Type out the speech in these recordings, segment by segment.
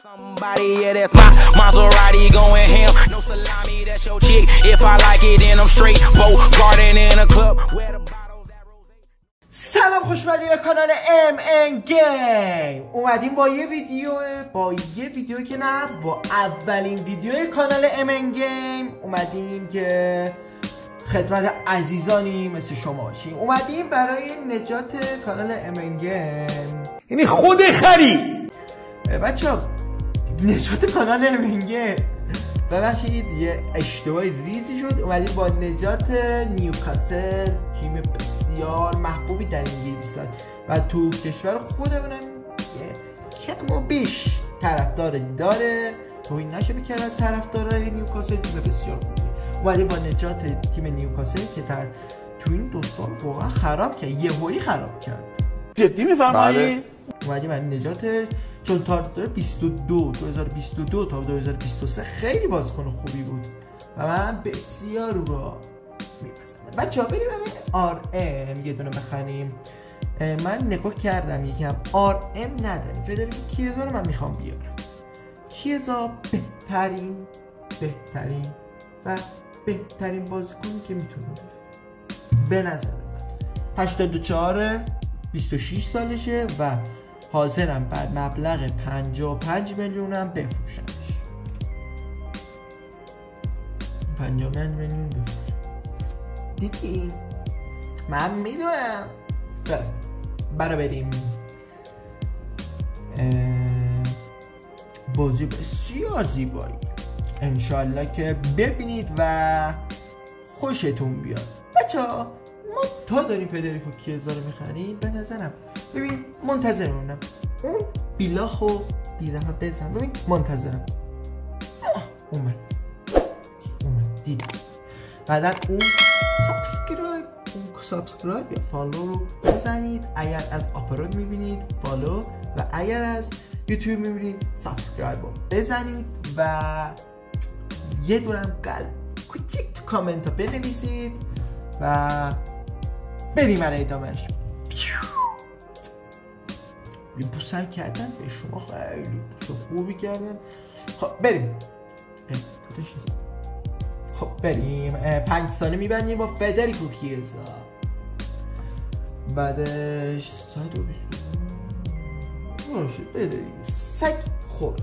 Somebody, yeah, that's my Maserati going ham. No salami, that's your chick. If I like it, then I'm straight. Boat garden in a club. Where the bottles that rose. سلام، خوش اومدید به کانال MN Game. اومدیم با یه ویدیو که نه، با اولین ویدیو کانال MN Game اومدیم که خدمت عزیزانی مثل شما باشیم. اومدیم برای نجات کانال MN Game. یعنی خود خری بچه‌ها، نجات کانال MN Game. ببخشید یه اشتباه ریزی شد. اومدیم با نجات نیوکاسل، تیم بسیار محبوبی در انگلیس و تو کشور خودمونم کم و بیش طرفدار داره. توهین نشه به طرفدارای نیوکاسل، تیم بسیار خوبی. اومدیم با نجات تیم نیوکاسل که تو این 2 سال واقعا خراب کرد، یهویی خراب کرد. جدی میفرمایید؟ اومدیم با نجات چون تا 2022 تا 2023 خیلی بازیکن خوبی بود و من بسیار رو را میپسندم. بچه‌ها بریم برای RM یه دونه بخریم. من نگاه کردم یکم RM نداریم. فدریکو کیزا رو من میخوام بیارم. کیزا بهترین بازیکنی که میتونه به نظر من 84 26 سالشه و حاضرم بعد مبلغ 55 میلیونم بفروشمش. 55 میلیون بفروشم. دیدی؟ من میدونم. بریم بازی بسیار زیبایی انشالله که ببینید و خوشتون بیاد. بچه‌ها ما تا داریم فدریکو کیزا رو میخریم. به نظرم ببین منتظرمونم. اون بیلاخو بی زحمت بزن. ببین منتظرم. اومد دیدم. بعدا اون سابسکرایب یا فالو رو بزنید. اگر از آپلود میبینید فالو و اگر از یوتیوب میبینید سابسکرایب رو بزنید و یه دورم قلب کوچیک تو کامنت ها بنویسید و بریم برای ادامهش. یه بوسن کردن به شما، خیلی بوس خوبی کردن. خب بریم. بریم 5 ساله میبندیم با فدریکو کیزا. بعدش 120 باشه بده دیگه. سگ خورد.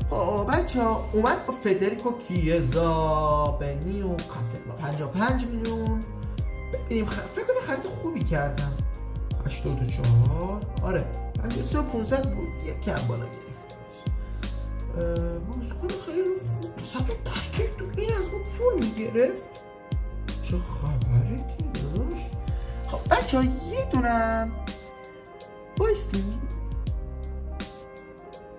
خب بچه‌ها اومد با فدریکو کیزا به نیوکاسل با 55 میلیون. ببینیم فکر کنم خرید خوبی کردم. 84 آره 53 بود، یک کم بالا گرفتمش. بازیکن خیلی خوب. 110 تو این از ما پول میگرفت. چه خبره دیداش؟ خب بچه‌ها یه دونم بایستی.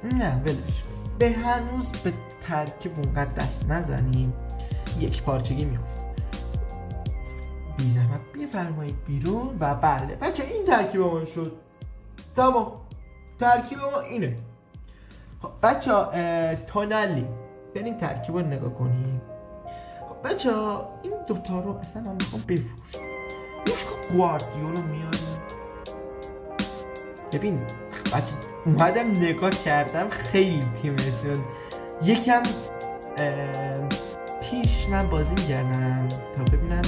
نه ولش به هنوز به ترکیب اونقدر دست نزنیم. یک پارچگی میفته. بی زحمت بفرمایید بیرون. و بله بچه این ترکیب ما شد. تمام ترکیب ما اینه. خب بچه تونالی بریم ترکیب رو نگاه کنیم. خب بچه این دوتا رو اصلا من میخوام بفروشم. یوشکو گواردیولا میاریم. ببین بچه اومدم نگاه کردم خیلی تیمشون یکم پیش من بازی می‌کردم تا ببینم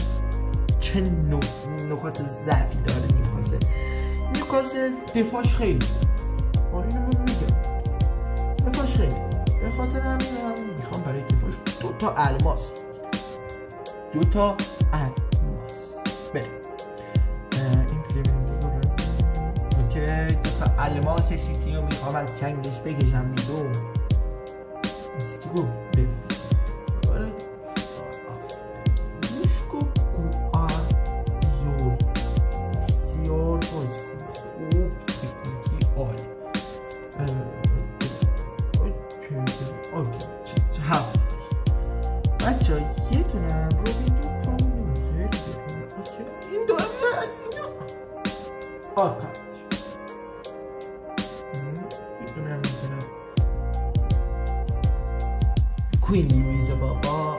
چه نکات ضعفی داره نیوکاسل. دفاعش خیلی اینو من میگم دفاعش خیلی. به خاطر همین میخوام برای دفاعش 2 تا الماس بریم. این پریمیر لیگ رو اوکی. 2 تا الماس سیتی رو میخوام از چنگش بکشم بیرون. سیتی گو بریم. بچه یه دونم رو اینجا پامون این دو از اینجا آکا یه دونم میتونم کوین لویز بابا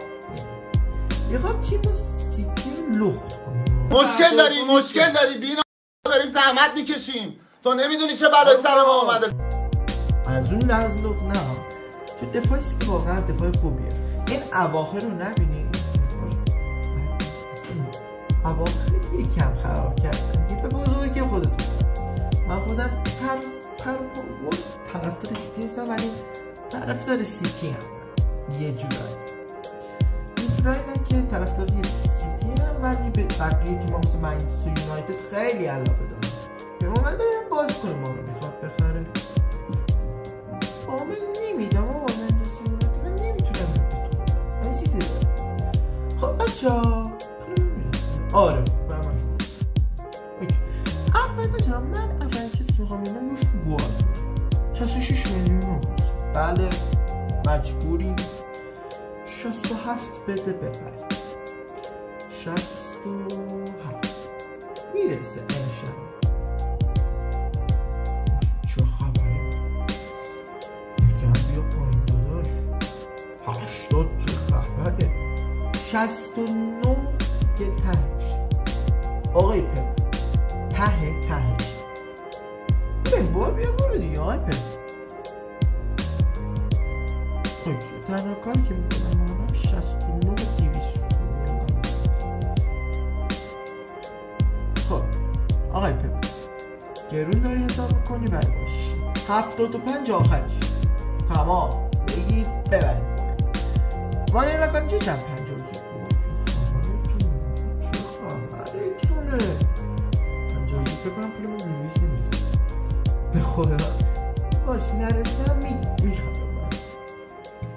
میخوام تیم سیتی لخت کنیم. مشکل داری بینا داریم زحمت میکشیم. تو نمیدونی چه بلای سر ما اومده. از اون نزلق نه، چون دفاع سیتی واقعا دفاع خوبیه. این اواخر رو نبینی، اواخر یکم خراب کردن دیگه، به بزرگی خودتون. من خودم طرفدار سیتی هستم، ولی طرفدار سیتی هم یه جورایی نه که طرفدار سیتی هم، ولی به بقیه تیم‌ها مثل منچستر یونایتد خیلی علاقه دارم. به اومده بهم بازیکن ما رو میخواد بخره، من نمیدم آقا منچستر یونایتد من نمیتونم بخرم، من چیزی دارم. خب بچه‌ها آره برمشون اول بچه‌ها، من اول کسی که میخوام ببینم روش گوارد 66 میلیون. بله مجبوری 67 بده ببری، 67 میرسه انشالله. چه خبره؟ یکم بیا پایین داداش، 80 چه خبره؟ 69 دیگه تهش آقای پپ، تهش بیا برو دیگه آقای پپ. تنها کاری که میکنم مانم 69 200. خب آقای پپ گرون داری حساب میکنی برای باش 75 آخرش تمام بگید ببریم. وانیلا کن چه چند 51 چه خبره تونه 51 بکنم پول من لویس نمیرسه به خدا باش نرسم میخوام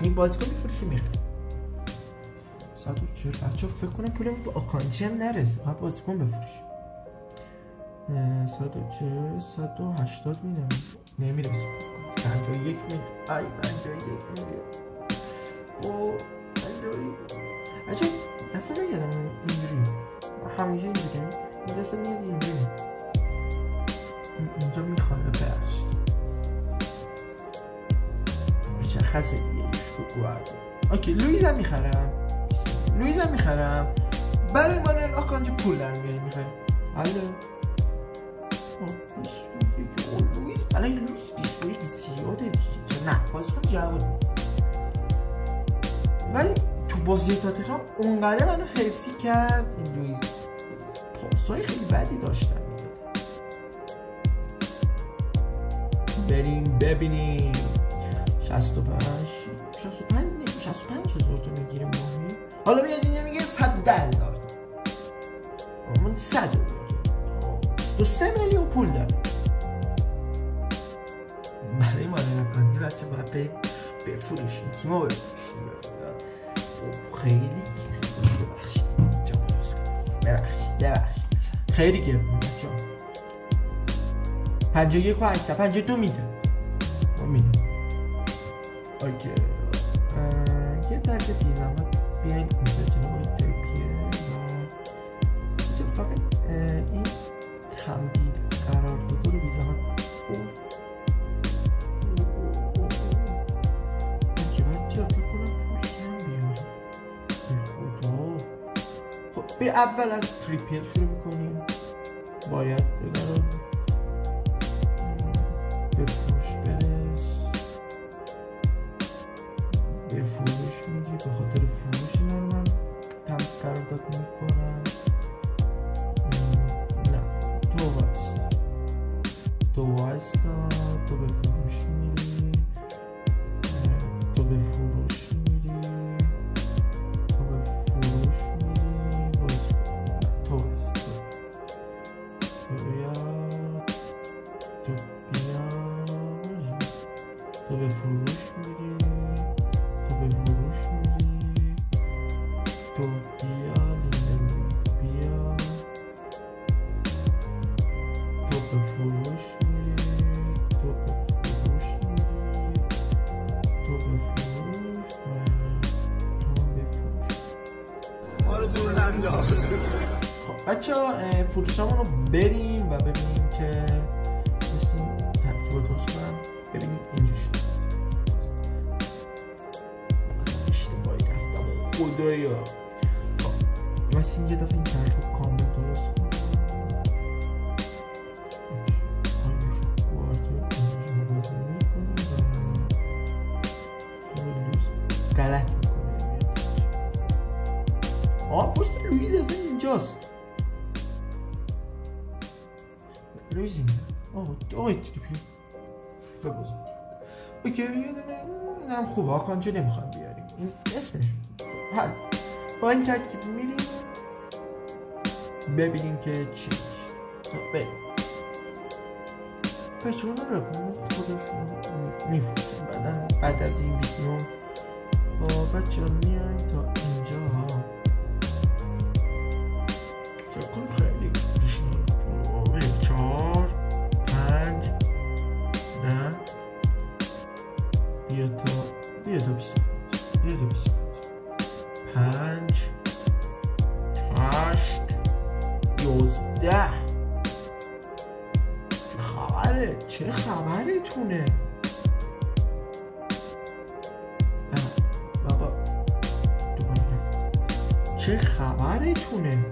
این بازیکن میفروشی میخوام 140. بچه فکر کنم پولم به آکانچی هم نرسه، باید بازیکن بفروشی. 140 180 میدم نمیرسه 51 میدم. ای 51 میدم او 51 اچه اصلا نگردم اینجوری همیشه اینجوری این دسته میاد اینجوری اینجا میخوام ببرشت مشخصه دیگه ایش گوارد. اوکی لویزم میخرم برای مانوئل آکانجی پول در میاریم میخریم. حالا لویز برای لویز 21 زیاده دیگه، نه بازیکن جوان نیست، ولی تو بازی تاتنهام اونقدر منو حفظی کرد این لویز، پاسای خیلی بدی داشتن. بریم ببینیم 65 هزار تا میگیره ماهی. حالا بیاد اینجا میگه 110,000 تا، من 100,000 تا 3 میلیون پول داره برای مانوئل آکانجی. بچه باید بفروشیم تیما بفروشیم خیلی ببخشید خیلی گرونه بچه 51 و 8 52 میده ما میده. اوکی یه درد بیزمت بیاین اینجا جناب ترکیه و فقط این تمدید قرارداد رو بیزمت اوکی بچه فکر کنم پول کم بیاره به خدا. خب به اول از تریپیل شروع میکنیم، باید بگرم به فروش برس، به فروش میگی، به خاطر فروش من تمدید قرارداد میکنم. نه تو وایستا تو به فروش میری، تو به فروش میری باز تو وایستا تو بیا تو به فروش میری تو بیا لیندن بیا تو به فروش میری تو دور ننداز. خب بچه ها فروشامون رو بریم و ببینیم که بسیم ترکیب رو درست کنم. ببینیم اینجا شد اشتباهی رفتم خدایا. خب بسیم یه دفعه این ترکیب کامل درست کنم. اوکی غلط میکنه. پست لوئیز اصلا اینجاست. لوئیز اینجا. آقای تریپیر ببازم. اوکی یه دونه اینم خوبه. آکانجی نمیخوام بیاریم. این اسمش حل. با این ترکیب میریم ببینیم که چی میشه. بریم. بچه اون رو خودشون میفروشن. بعد از این ویدیو با بچه ها میایم تا اینجا. چکن خیلی بیشتر 4 5 10 بیا تا 25 5 8 11 چه خبرتونه بابا دوباره رفت. چه خبرتونه؟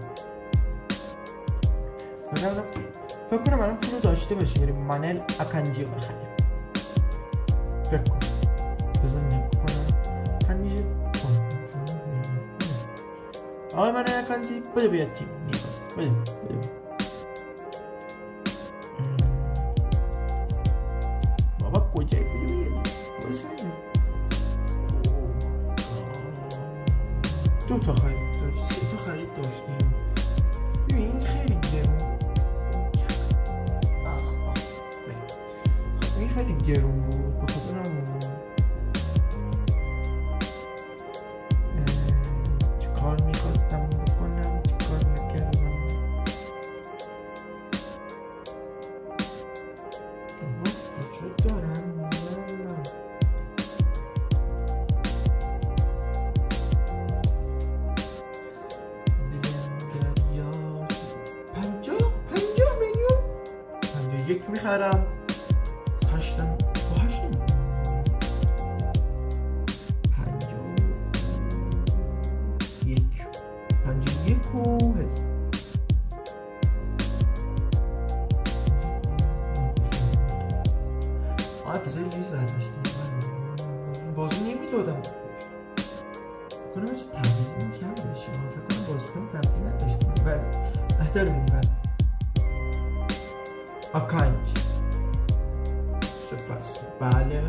فکر کنم الان پولو داشته باشیم بریم مانل آکانجی رو بخریم. فکر کنم بذار نگاه کنم همیشه آقای مانل آکانجی بده بیاد تیم بده کجایی بودی بیادی؟ دو تا خرید داشت 3 تا خرید داشتیم. این خیلی گرون. این خیلی گرون بود به خاطر همون. چه کار میخواستم بکنم چه کار نکردم. چه دارم 50 میلیون 51 میخرم 8 51 و پسر یه سر داشتیم بازی نمیدادم کنم چه تبریزی این کم داشتیم. فکر کنم بازی کنم تبریزی نداشتیم. بله احترمون بله آکانج سفرس بله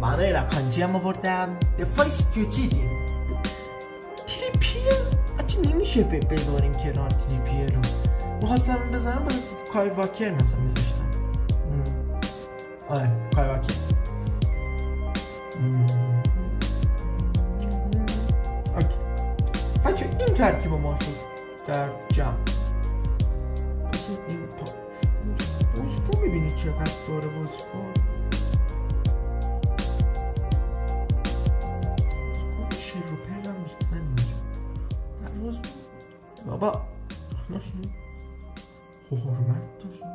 من این آکانجی هم آوردم. دفاع استیوچیدیم تریپیر اچه نمیشه بذاریم کنار. تریپیر رو میخواستم بذارم باید کای واکر مثلا میذاشتم. آره کای واکر. اوکی بچه این ترکیب ما شد در جمع. بسید این تا بازیکن میبینید چقدر داره بازیکن. شروپر هم میختن اینجا بابا حرمت داشتیم.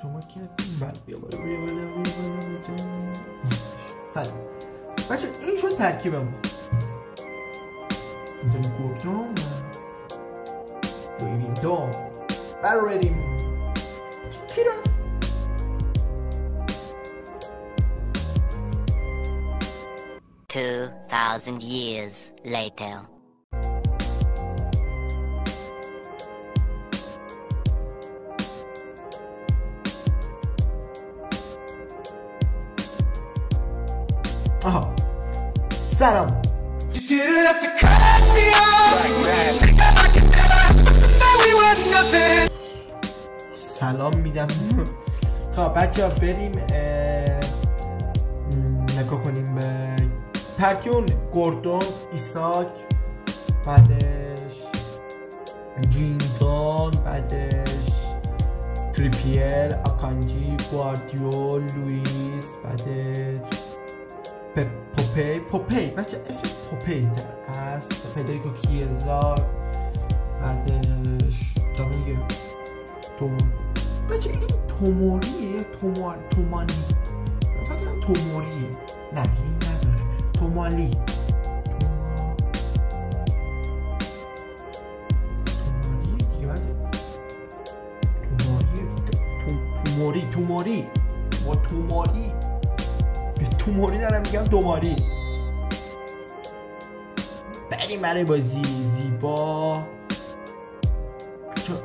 شما کی هستیم؟ بله بیا بالا حل بچه این شد ترکیب ما. اینترنت گوردون روی ویندون برردیم کی را 2,000 years later. آها سلام سلام میدم. خب بچه ها بریم نگاه کنیم به ترکیون گوردون ایساک بعدش جینتون بعدش تریپیر آکانجی گواردیول لوئیس بعدش پوپی بچه اسم پوپی هست فدریکو کیزا بعدش دامیگه بچه این توموریه تومانی فکرم توموریه نه این نداره تومالی توموری با توموری به توموری دارم میگم دوماری. بریم برای بازی زیبا.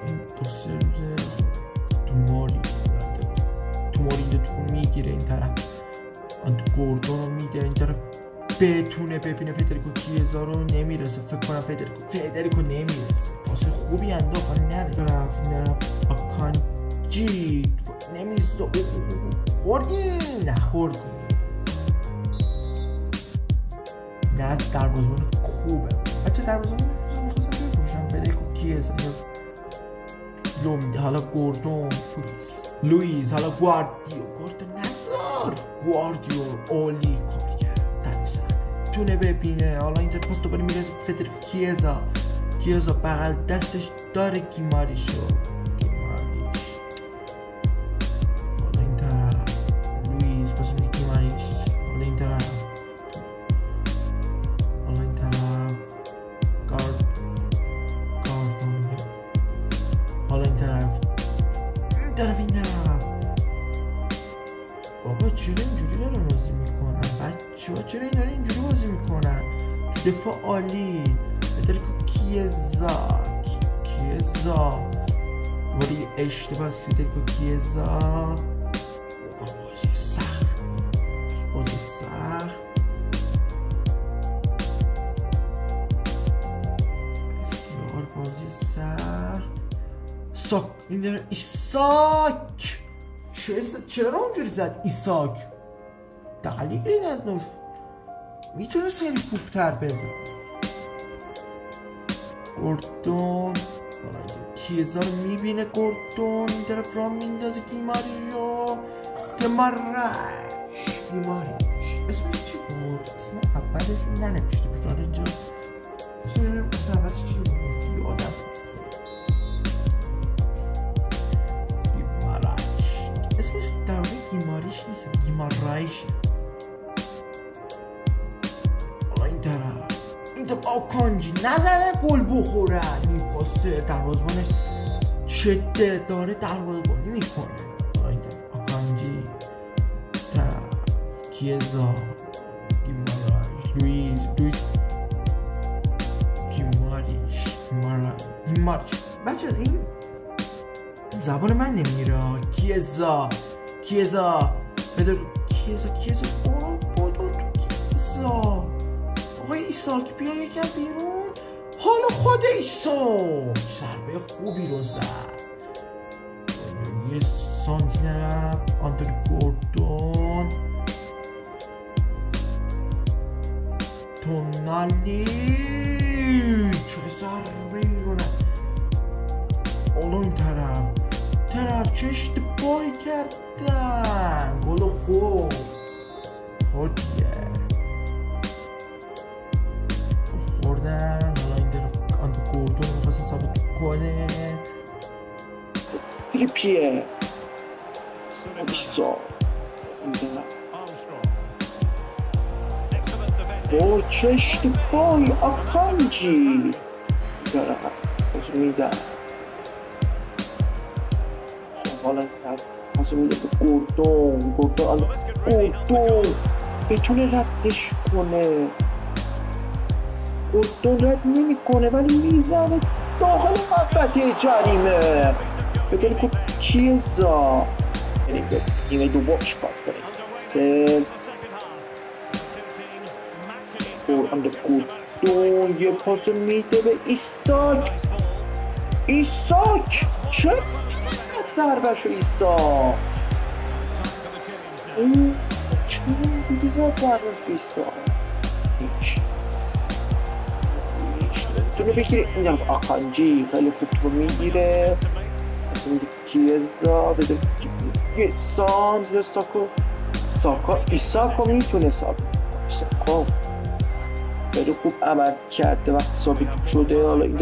این دو سه روزه توموری تو میگیره این طرف، گوردون رو میده این طرف، بتونه ببینه فدریکو کیزا رو نمیرسه. فکر کنم فدریکو نمیرسه. پاس خوبی انداخت نرسه. رفت آکانجی نمیرسه. خوردیم نخوردیم. نه از دروازه‌بان خوبه بچه. دروازه‌بان میخواستم بفروشم فدریکو کیزا لو میده. حالا گوردون لوئیس، حالا گواردیو اولی کار کرد تونه ببینه. حالا اینجا پاس دوباره میرسه فدریکو کیزا بغل دستش داره گیماریشو. حالا این طرف لوئیس پاس میده گیماریش. حالا این طرف گاردون. حالا این طرف بابا چرا اینجوری دارن بازی میکنن بچه ها؟ چرا این دارن اینجوری بازی میکنن؟ تو دفاع عالی فدریکو کیزا دوباره یه اشتباه فدریکو کیزا. بازی سخت بسیار بازی سخت. این داره ایساک چرا اونجوری زد؟ ایساک دلیلی نداشت، میتونه خیلی خوبتر بزن. گوردون کیزا رو میبینه. گوردون این طرف را میندازه گیماریش. اسمش چی بود؟ اسم اولش ننوشته بود داره اینجا. اسم اولش چی بود؟ یادم اسمش در واقع گیماریش نیست، گیمارایشه. حالا این طرف آکانجی نزنه گل بخورن. این پاسه دروازه‌بانش شده داره دروازه‌بانی میکنه. حالا این طرف آکانجی، طرف کیزا، گیماریش، لوئیس گیماریش. بچه این زبان من نمیره. کیزا بدر کیزا آقای ایساک بیا یکم بیرون. حالا خود ایساک ضربه خوبی رو زد. یه سانتی نرفت. آنتونی گوردون تونالی چه ضربه ای رو نه. حالا این طرف چه اشتباهی کردن. گل خوب خوردیه خوردن. حالا این طرف آنتو گوردون میخواست ثابت کنه. تریپیه بیسا او چه اشتباهی آکانجی داره باز میدن. حالا باز میده به گوردون بتونه ردش کنه. گوردون رد نمی کنه ولی میزنه داخل محوطه جریمه. فدریکو کیزا نیمه دوم چیکار کنه؟ سل فورهند گوردون یه پاس میده به ایساک چرا زد ضربه‌شو ایساک؟ چرا دیگه زد ضربه‌شو ایساک؟ هیچ تونه بگیره. این آکانجی خیلی خوب تو میگیره. مثلا میگه کیزا بده یه ساند یا ایساکو میتونه ثابت کنه. ایساکو خیلی خوب عمل کرده وقتی ثابت شده. حالا این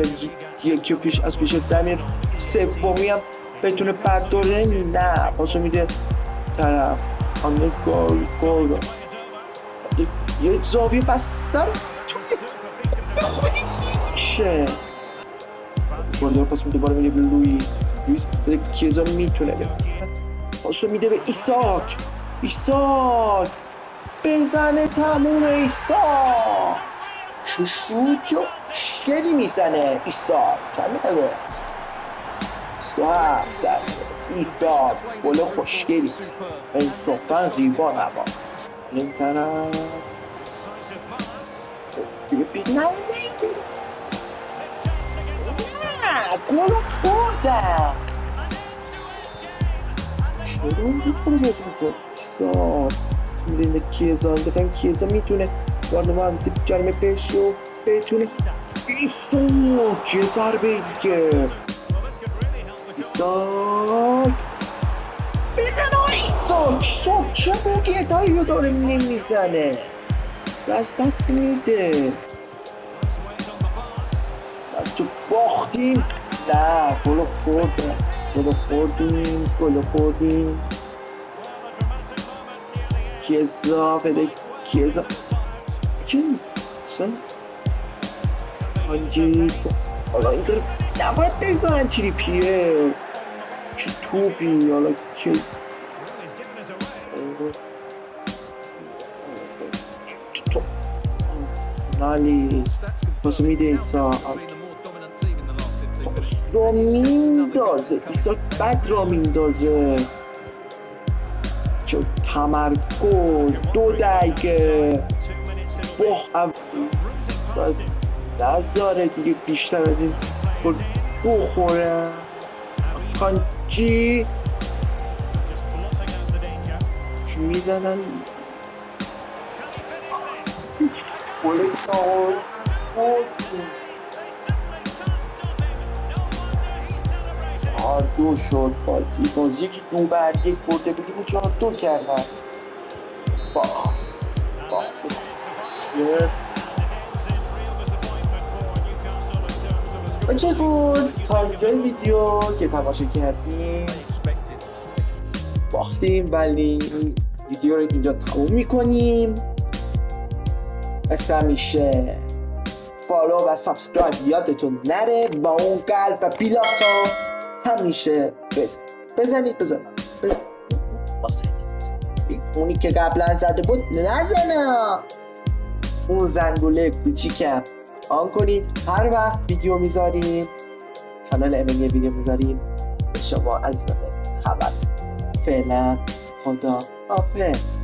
یکی پیش از پیش دمیر سومی هم بتونه برداره. نه پاسو میده طرف آنه گل یه زاویه بسته رو میتونه به خودی میشه. گل پاس میده باره میده به لوئیس بده کیزا میتونه بده پاسو میده به ایساک. بزنه تموم ایساک. چه شوت یا خوشگلی میزنه ایساک. چند نگه 27 دقیقه ایساک گل خوشگلی انصافا زیبا نما. این طرف نه گل خوردم. چرا اون رو باز میکن ایساک میدونه کیزا دفعه کیزا میتونه وارد محوطه جرمه بشو بتونه ایساک یه ضربه دیگه. ایساک بزنه ایساک چه موقعیت هایی رو داره نمیزنه دست میده. تو باختیم نه گل خوردیم. کیزا بده کیزا چی؟ هانجی حالا این داره نباید بزنن تریپیه چه توپی. حالا کیز نالی پاسو میده ایسا را میندازه ایسا بد را میندازه. چه تمرکز 2 دقیقه نذاره دیگه بیشتر از این گل بخوره. کانچی چی میزنن گل سال 4-2 شد بازی که 2-1 برده بودیم 4-2 کردن. بچه بود تا اینجای ویدیو که تماشا کردیم باختیم ولی ویدیو رو اینجا تموم میکنیم. مثل همیشه فالو و سابسکرایب یادتون نره با اون قلب و بیلاتا همیشه بزنید اونی که قبلا زده بود نزنه اون زنگوله کوچیکم آن کنید. هر وقت ویدیو میذاریم کانال امنیه ویدیو میذاریم به شما از خبر. فعلا خدا حافظ.